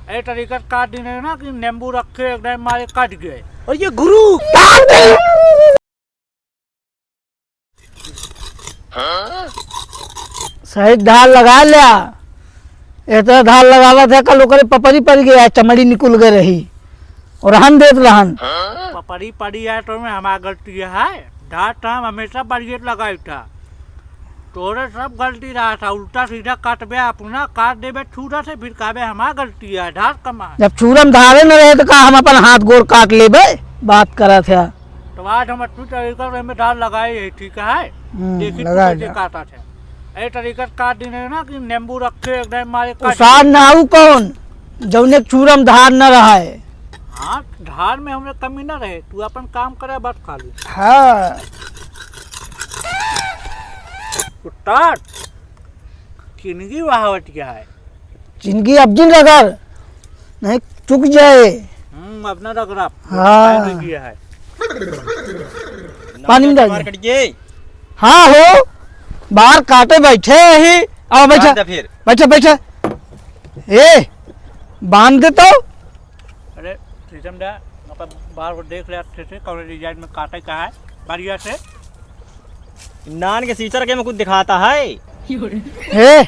ए तरीका काट देने ना कि नींबू रखे एकदम मारे कट गए। और ये गुरु सही धार लगा लिया। इतना धार लगावा था कल ओकरे पपरी पड़ गया, चमड़ी निकल गई रही और हम देत रहन। पपड़ी पड़ी है तो में हमारा गलती है। धार टाइम हमेशा बरियत लगाई था, तोरे सब गलती रहा था। उल्टा सीधा काटबे अपना काट देबे छूरा से, फिर कहबे हमारा गलती है। धार कमा जब छूरम धारे न रहे तो का हम अपन हाथ गोर काट लेबे, बात करा था। तो आज हम अच्छी तरीका में धार लगाई है, ठीक है। देखी लगा कैसे काटा था। ए तरीका काट देने ना कि नींबू रखे एकदम मारे उसार न आऊ कौन जौने छूरम धार न रहा है। हाँ, धार में हमें कमी न रहे, तू अपन काम करे बस खाली। हाँ उतार जिंदगी वहावट क्या है। जिंदगी अब जिन रगर नहीं चुक जाए। अपना रगड़ा हाँ है पानी में डाल दे। हाँ हो बाहर काटे बैठे ही। आओ बैठा फिर बैठा बैठा। ए बांध दे तो। अरे शीशम दे बाहर को देख ले अच्छे से कौन डिजाइन में काटे का है बढ़िया से। नान के शीशा के में कुछ दिखाता है। हे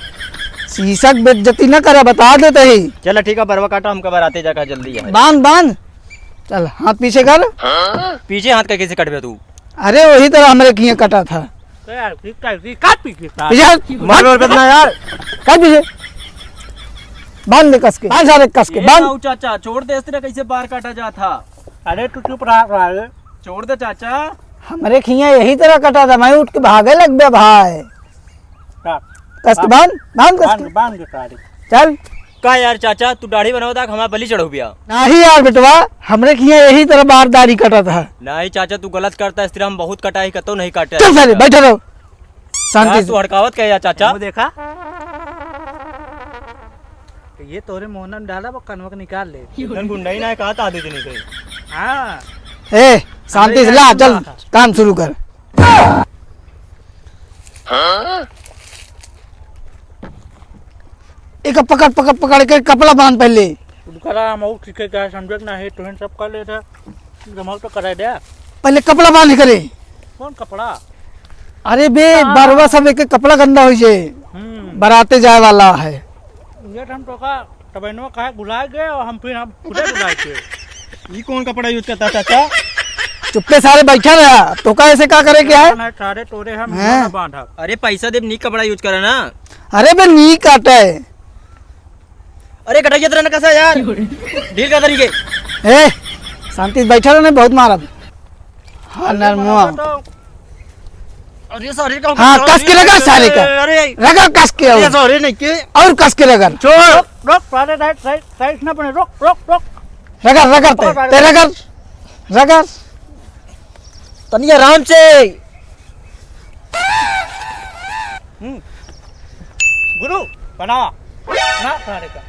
शीशक बेइज्जती न करे, बता देते ही। चलो ठीक है, बरवा काटा, हम कबर आते जाकर जल्दी है। बांध बांध चल, हाथ पीछे कर। पीछे हाथ का कैसे कटबे तू? अरे वही तरह हमारे किए कटा था। तो यार काट पीछे पीछे मार मार बेतना यार। काट पीछे बांध दे कस के, बांध सारे कस के बांध। चाचा छोड़ दे, इस तरह कैसे बाहर काटा जा था। अरे तू चुप रहा, छोड़ दे चाचा। हमारे खिया यही तरह कटा था, मैं उठ के भागे लग गया भाई। कस के बांध बांध कस के बांध के सारे। चल का यार चाचा तू दाढ़ी बनाओ था, हमारा बलि चढ़ो बिया। नहीं यार बेटवा, हमरे खिया यही तरह बाहर दाढ़ी कटा था। नहीं चाचा तू गलत करता है, इस तरह हम बहुत कटाई कतो नहीं काटे। चल सारे बैठे रहो शांति तू हड़कावत कह यार चाचा। वो देखा ये तोरे मोहन डाला वो कनवक निकाल ले। गुंडा ही ना कहा था आधे दिन से। हाँ ए शांति से ला, चल काम शुरू कर। एक पकड़ पकड़ पकड़ के कपड़ा बांध पहले। करा हम ठीक है समझ ना है तुहन सब कर ले था जमा तो करा दे। पहले कपड़ा बांध करे। कौन कपड़ा? अरे बे बरवा सब एक कपड़ा गंदा हो जाए, बराते जाए वाला है। ये हम तो का तबैनवा कहा बुलाए गए और हम फिर हम खुदे बुलाए थे। ये कौन कपड़ा यूज करता चाचा? चुप्पे सारे बैठा रहा तो का ऐसे का करे क्या है? सारे तोरे हम बांधा। अरे पैसा दे नी कपड़ा यूज करे ना। अरे बे नी काटा है। अरे कटाइए तरह ना कैसा यार ढील का तरीके। ए शांति बैठा रहा, बहुत मारा। हाँ नरमुआ। अरे सॉरी का। हाँ कस के लगा सारे का। अरे रगड़ कस के और। सॉरी नहीं के और कस के रगड़। छोड़ रोक सारे साइड ना बने, रोक रोक रोक। रगड़ रगड़ ते रगड़ रगड़ तनिया आराम से। गुरु बनावा ना सारे का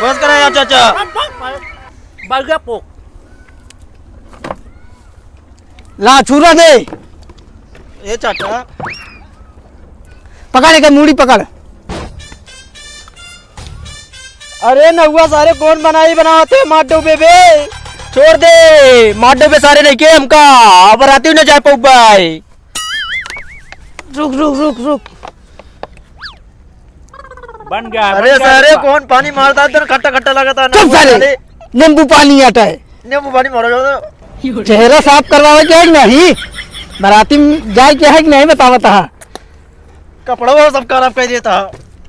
बस करा यार चाचा। बढ़ गया पोक। ला छुरा दे। ए चाचा पकड़ के मूड़ी पकड़। अरे नहुआ सारे कौन बनाई बनाते मार दो बेबे। छोड़ दे मार दो बे सारे नहीं के हमका अब राती न जाए पाऊ भाई। रुक रुक रुक रुक बन गया। अरे सारे कौन पानी मारता है, खट्टा खट्टा लगता है। चुप सारे नींबू पानी आता है। नींबू पानी मारो। चेहरा साफ करवावे क्या है नहीं? बराती में जाए क्या है कि नहीं बता बता। कपड़ा वो सब खराब कर देता।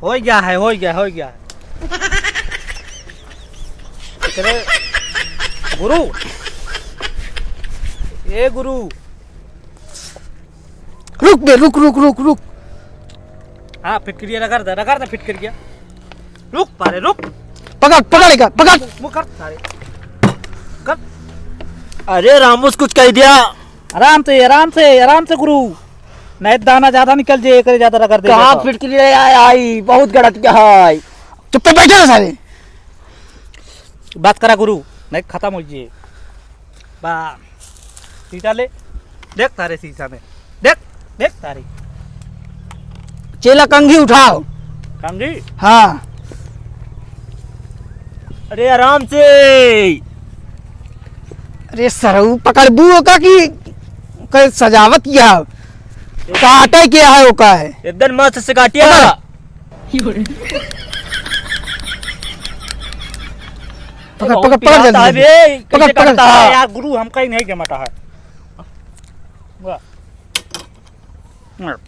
हो गया है हो गया हो गया। चले गुरु ए गुरु रुक बे रुक रुक रुक रुक। हाँ फिटकरिया रगड़ दे फिटकरिया। रुक पारे रुक। पकड़ पकड़ का पकड़। मुँह कर सारे कर। अरे रामूस कुछ कह दिया। आराम से गुरु, नहीं दाना ज्यादा निकल जाए, करे ज्यादा रगड़ दे। कहाँ फिटकरी आई बहुत गड़त क्या है। चुप पे बैठे सारे। बात करा गुरु, नहीं खत्म हो जाए। बा शीशा ले देख सारे शीशा में देख देख सारी। चेला कंघी उठाओ। कंघी हाँ अरे आराम से। अरे सरऊ पकड़ बू का की कोई सजावत किया काटे किया है वो का है एकदम मस्त से काटिया। पकड़ पकड़ पकड़ जल्दी पकड़ पकड़ यार गुरु हमका ही नहीं जमाता है।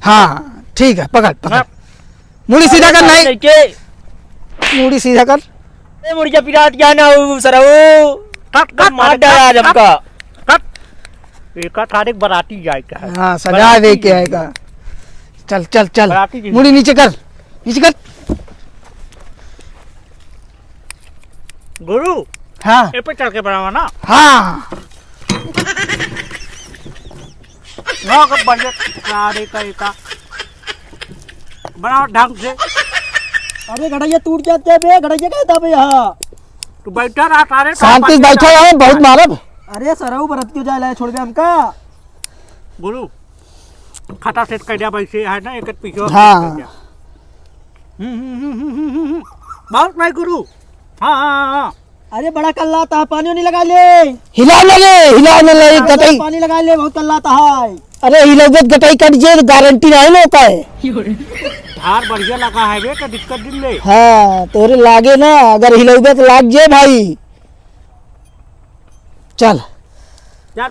हाँ ठीक है पकड़ पकड़ मुड़ी सीधा कर नहीं मुड़ी सीधा कर। मुड़िया पिरात क्या ना सरऊ मार डाला आज हमका। एक तारीख बराती जाएगा है। हाँ सजा दे के आएगा। चल चल चल बराती जी। मुड़ी नीचे कर नीचे कर। गुरु हाँ ये पे चल के बनावा ना। हाँ ना कब बढ़िया सारे का एका बनाओ ढंग से। अरे गड़ैया टूट जाते हैं बे। गड़ैया कहता बे यहाँ तू बैठा रहा सारे शांति से बैठा है बहुत मारब। अरे सरऊ बरत क्यों जाए छोड़ दे हमका। गुरु खाता सेट कर दिया वैसे है ना एक पीछे। हाँ। बहुत भाई गुरु। हाँ हाँ हाँ अरे बड़ा कल्लाता है पानी नहीं लगा ले। हिलाने लगे गटाई पानी लगा ले बहुत कल्लाता है। अरे हिलावत गटाई कर जे गारंटी नहीं ना होता है। धार बढ़िया लगा है बे तो दिक्कत दिन ले। हाँ तोरे लागे ना अगर हिलावत लाग जे भाई। चल यार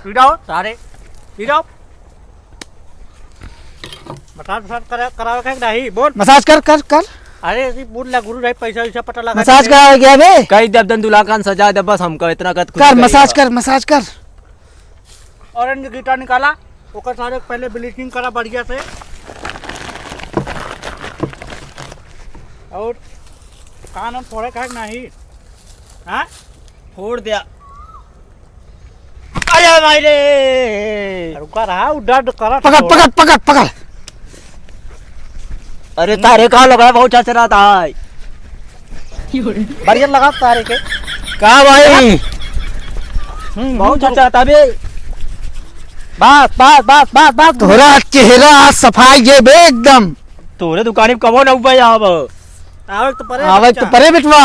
पीड़ाओ सारे पीड़ाओ मसाज कराओ क्या नहीं बोल। मसाज कर कर कर अरे ऐसी बोल ला गुरु भाई पैसा वैसा पता लगा। मसाज करा गया बे कई दब दन दूल्हा कान सजा दे बस हमका इतना कर मसाज कर। ऑरेंज गीटा निकाला ओकर सारे पहले ब्लीचिंग करा बढ़िया से और कान हम फोड़े का नहीं। हाँ फोड़ दिया। अरे भाई रे रुका रहा दर्द करा। पकड़ पकड़ पकड़ पकड़। अरे तारे कहाँ लगा बहुत चरा था। बढ़िया लगा तारे के। कहा भाई बहुत चरा था बे। बस बस बस बस बस तोरा चेहरा सफाई जे बे एकदम। तोरे दुकान में कमो ना उपाय अब आवे तो परे बेटवा।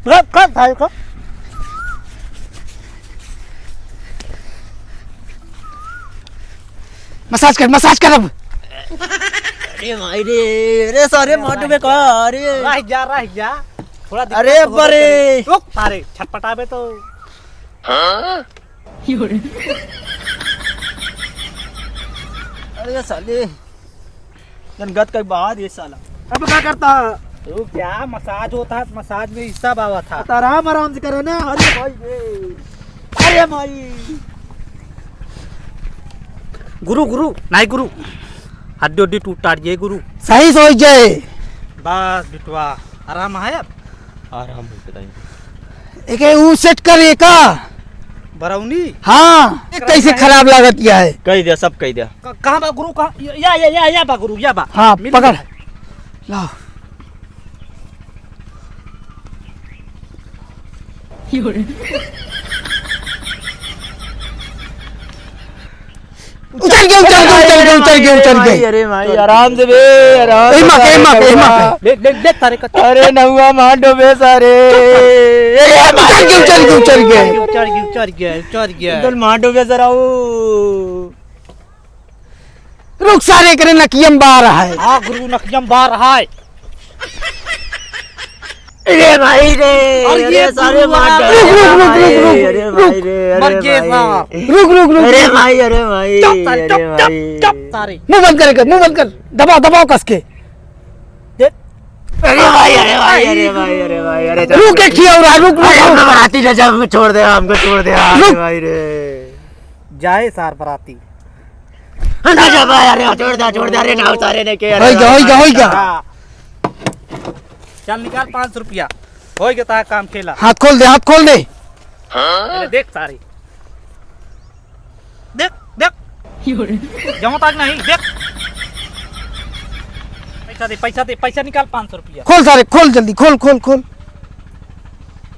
कर भाई को मसाज कर अब। अरे भाई रे अरे सारे माटू में कहा। अरे रह जा थोड़ा दिक्कत अरे तो होगा बरे। तेरे। रुक सारे छटपटावे तो अरे साले जनगत का बाद ये साला अब क्या करता। तो क्या मसाज होता है मसाज में हिस्सा बाबा था। आराम से करो ना। अरे भाई रे अरे भाई गुरु नहीं गुरु हड्डी उड्डी टूटा ये गुरु। सही सोच जाए बस बिटवा आराम है अब। आराम बताइए। एक ऊ सेट कर एका। बरौनी हाँ कैसे खराब लागत किया है। कह दिया सब कह दिया। कहाँ बा गुरु कहाँ या बा गुरु या बा। हाँ मिल पकड़ गया। लाओ। उतर गए। अरे भाई आराम से बे आराम से। ले तारे का अरे नहुआ मांडो बे सारे। उतर गया इधर मांडो बे जरा रुक सारे करे नकियम बा रहा है। हाँ गुरु नखजम बाहर रहा है। अरे भाई रे अरे सारे मांडो। अरे भाई रे मर गए साहब। रुक अरे भाई अरे भाई चुप तारे। मुंह बंद कर दबाओ कस के। अरे भाई अरे रुक एक ही और रुक बराती न जा हमको छोड़ दे अरे भाई रे जाए सार बराती। ना जा भाई अरे छोड़ दे अरे ना सारे ने के होई गया। चल निकाल 500 रुपया हो गया काम खेला। हाथ खोल दे अरे देख सारे देख जमा तक नहीं देख। पैसा निकाल 500 रुपया। खोल सारे खोल जल्दी खोल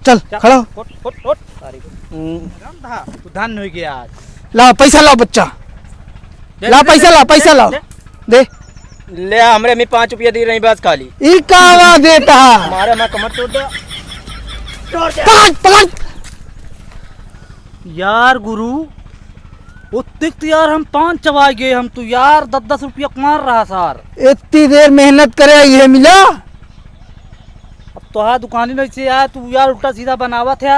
चल खड़ा हो। सारे तू धन हो गया आज। ला पैसा लाओ बच्चा। ला पैसा लाओ दे ले हमरे में 5 रुपया दे रही बस खाली। ई का आवाज देता है? हमारे मैं कमर तोड़ दे। पकड़ पकड़। यार गुरु वो तिक्त यार हम 5 चबा गए हम तो यार 10-10 रुपया मार रहा सार। इतनी देर मेहनत करे ये मिला? अब तो हाँ दुकानी नहीं से यार तू यार उल्टा सीधा बनावा था।